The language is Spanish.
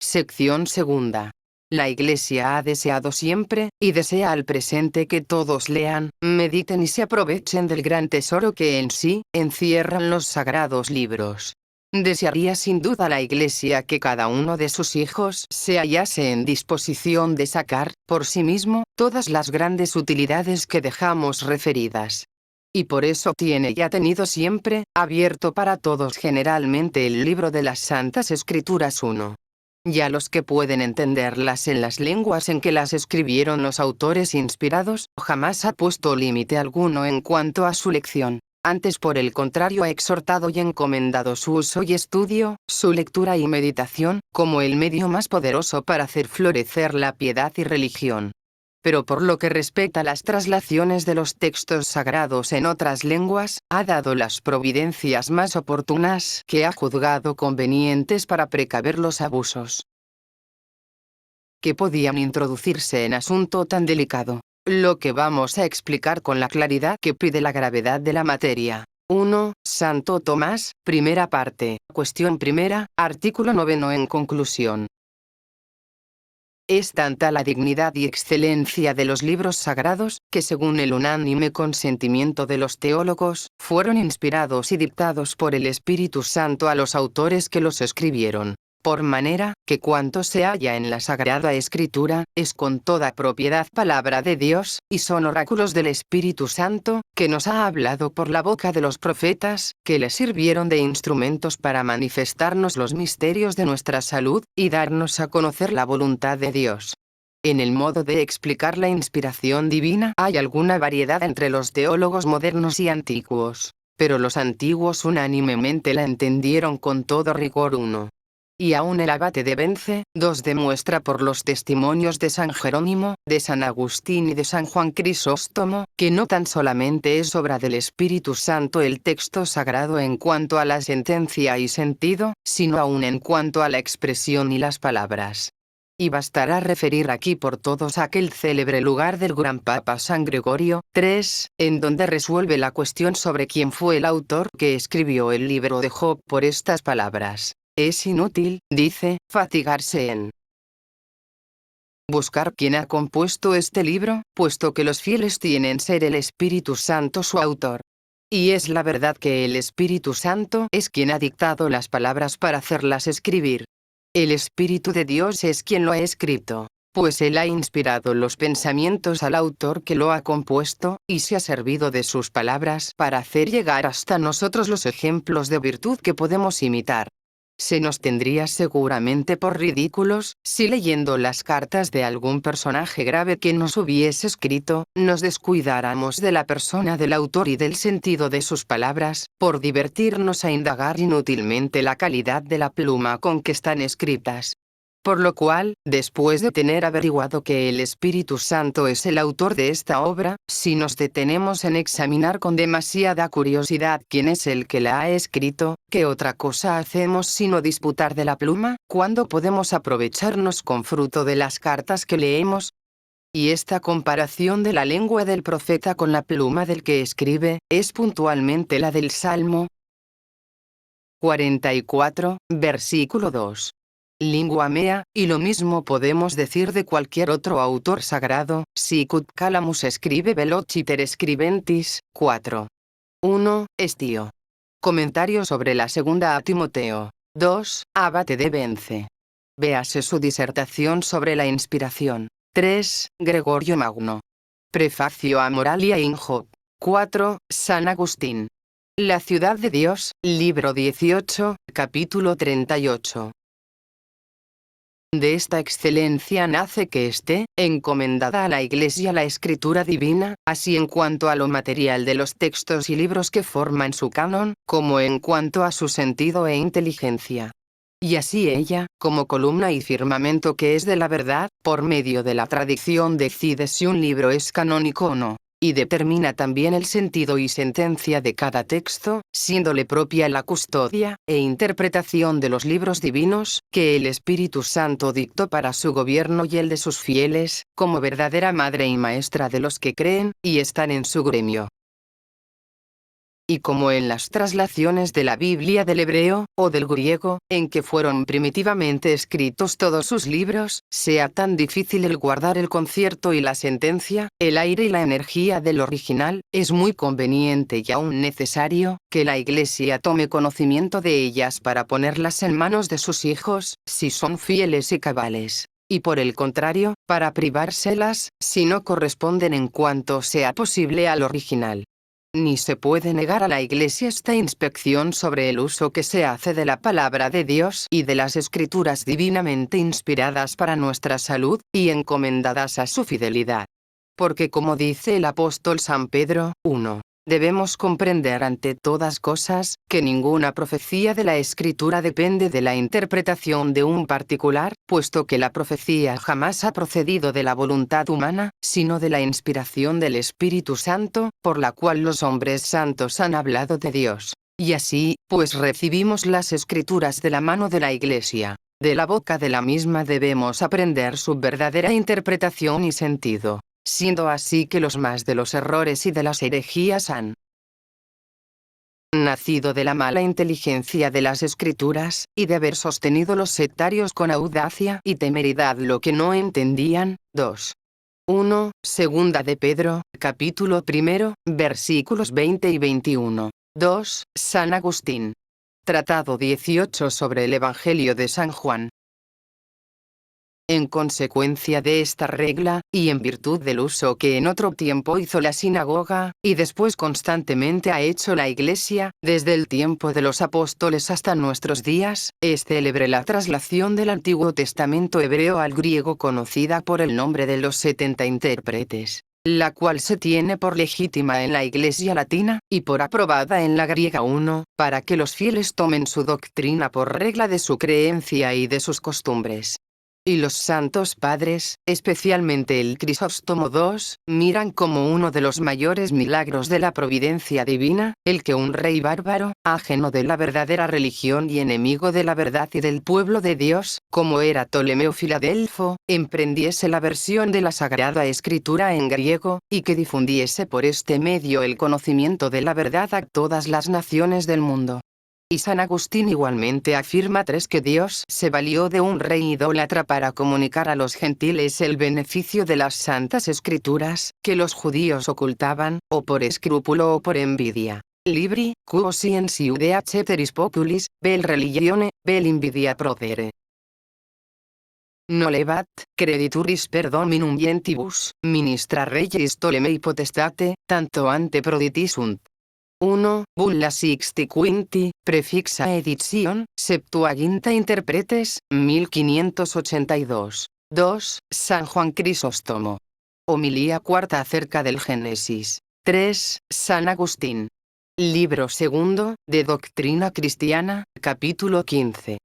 Sección segunda. La Iglesia ha deseado siempre, y desea al presente que todos lean, mediten y se aprovechen del gran tesoro que en sí encierran los sagrados libros. Desearía sin duda la Iglesia que cada uno de sus hijos se hallase en disposición de sacar, por sí mismo, todas las grandes utilidades que dejamos referidas. Y por eso tiene y ha tenido siempre, abierto para todos generalmente el libro de las Santas Escrituras 1. Ya los que pueden entenderlas en las lenguas en que las escribieron los autores inspirados, jamás ha puesto límite alguno en cuanto a su lección. Antes por el contrario ha exhortado y encomendado su uso y estudio, su lectura y meditación, como el medio más poderoso para hacer florecer la piedad y religión. Pero por lo que respecta a las traslaciones de los textos sagrados en otras lenguas, ha dado las providencias más oportunas que ha juzgado convenientes para precaver los abusos que podían introducirse en asunto tan delicado. Lo que vamos a explicar con la claridad que pide la gravedad de la materia. 1. Santo Tomás, primera parte, cuestión primera, artículo 9 en conclusión. Es tanta la dignidad y excelencia de los libros sagrados, que según el unánime consentimiento de los teólogos, fueron inspirados y dictados por el Espíritu Santo a los autores que los escribieron. Por manera, que cuanto se halla en la Sagrada Escritura, es con toda propiedad palabra de Dios, y son oráculos del Espíritu Santo, que nos ha hablado por la boca de los profetas, que le sirvieron de instrumentos para manifestarnos los misterios de nuestra salud, y darnos a conocer la voluntad de Dios. En el modo de explicar la inspiración divina hay alguna variedad entre los teólogos modernos y antiguos, pero los antiguos unánimemente la entendieron con todo rigor. 1. Y aún el abate de Bence, 2 demuestra por los testimonios de San Jerónimo, de San Agustín y de San Juan Crisóstomo, que no tan solamente es obra del Espíritu Santo el texto sagrado en cuanto a la sentencia y sentido, sino aún en cuanto a la expresión y las palabras. Y bastará referir aquí por todos aquel célebre lugar del gran Papa San Gregorio, 3, en donde resuelve la cuestión sobre quién fue el autor que escribió el libro de Job por estas palabras. Es inútil, dice, fatigarse en buscar quién ha compuesto este libro, puesto que los fieles tienen ser el Espíritu Santo su autor. Y es la verdad que el Espíritu Santo es quien ha dictado las palabras para hacerlas escribir. El Espíritu de Dios es quien lo ha escrito, pues Él ha inspirado los pensamientos al autor que lo ha compuesto, y se ha servido de sus palabras para hacer llegar hasta nosotros los ejemplos de virtud que podemos imitar. Se nos tendría seguramente por ridículos, si leyendo las cartas de algún personaje grave que nos hubiese escrito, nos descuidáramos de la persona del autor y del sentido de sus palabras, por divertirnos a indagar inútilmente la calidad de la pluma con que están escritas. Por lo cual, después de tener averiguado que el Espíritu Santo es el autor de esta obra, si nos detenemos en examinar con demasiada curiosidad quién es el que la ha escrito, ¿qué otra cosa hacemos sino disputar de la pluma? ¿Cuándo podemos aprovecharnos con fruto de las cartas que leemos? Y esta comparación de la lengua del profeta con la pluma del que escribe, es puntualmente la del Salmo 44, versículo 2. Lingua mea, y lo mismo podemos decir de cualquier otro autor sagrado, sicut calamus escribe velociter scribentis, 4. 1. Estío. Comentario sobre la segunda a Timoteo. 2. Abate de Bence. Véase su disertación sobre la inspiración. 3. Gregorio Magno. Prefacio a Moralia in Job. 4. San Agustín. La ciudad de Dios, libro 18, capítulo 38. De esta excelencia nace que esté encomendada a la Iglesia la escritura divina, así en cuanto a lo material de los textos y libros que forman su canon, como en cuanto a su sentido e inteligencia. Y así ella, como columna y firmamento que es de la verdad, por medio de la tradición decide si un libro es canónico o no, y determina también el sentido y sentencia de cada texto, siéndole propia la custodia e interpretación de los libros divinos, que el Espíritu Santo dictó para su gobierno y el de sus fieles, como verdadera madre y maestra de los que creen, y están en su gremio. y como en las traslaciones de la Biblia del hebreo, o del griego, en que fueron primitivamente escritos todos sus libros, sea tan difícil el guardar el concierto y la sentencia, el aire y la energía del original, es muy conveniente y aún necesario, que la Iglesia tome conocimiento de ellas para ponerlas en manos de sus hijos, si son fieles y cabales. Y por el contrario, para privárselas, si no corresponden en cuanto sea posible al original. Ni se puede negar a la Iglesia esta inspección sobre el uso que se hace de la palabra de Dios y de las escrituras divinamente inspiradas para nuestra salud, y encomendadas a su fidelidad. Porque como dice el apóstol San Pedro, 1. Debemos comprender ante todas cosas, que ninguna profecía de la Escritura depende de la interpretación de un particular, puesto que la profecía jamás ha procedido de la voluntad humana, sino de la inspiración del Espíritu Santo, por la cual los hombres santos han hablado de Dios. Y así, pues recibimos las Escrituras de la mano de la Iglesia. De la boca de la misma debemos aprender su verdadera interpretación y sentido. Siendo así que los más de los errores y de las herejías han nacido de la mala inteligencia de las Escrituras, y de haber sostenido los sectarios con audacia y temeridad lo que no entendían. 2. 1. Segunda de Pedro, capítulo 1, versículos 20 y 21. 2. San Agustín. Tratado 18 sobre el Evangelio de San Juan. En consecuencia de esta regla, y en virtud del uso que en otro tiempo hizo la sinagoga, y después constantemente ha hecho la Iglesia, desde el tiempo de los apóstoles hasta nuestros días, es célebre la traslación del Antiguo Testamento hebreo al griego conocida por el nombre de los 70 intérpretes, la cual se tiene por legítima en la Iglesia latina, y por aprobada en la griega 1, para que los fieles tomen su doctrina por regla de su creencia y de sus costumbres. Y los santos padres, especialmente el Crisóstomo II, miran como uno de los mayores milagros de la providencia divina, el que un rey bárbaro, ajeno de la verdadera religión y enemigo de la verdad y del pueblo de Dios, como era Ptolomeo Filadelfo, emprendiese la versión de la Sagrada Escritura en griego, y que difundiese por este medio el conocimiento de la verdad a todas las naciones del mundo. Y San Agustín igualmente afirma que Dios se valió de un rey idólatra para comunicar a los gentiles el beneficio de las santas escrituras, que los judíos ocultaban, o por escrúpulo o por envidia. Libri, quo scientiae ceteris populis, vel religione, vel invidia prodere. Nolevat, credituris per dominum gentibus, ministra regis Ptolemei potestate, tanto ante proditis sunt. 1. Bulla Sixti Quinti, prefixa edición, Septuaginta Interpretes, 1582. 2. San Juan Crisóstomo. Homilía cuarta acerca del Génesis. 3. San Agustín. Libro segundo, de Doctrina Cristiana, capítulo 15.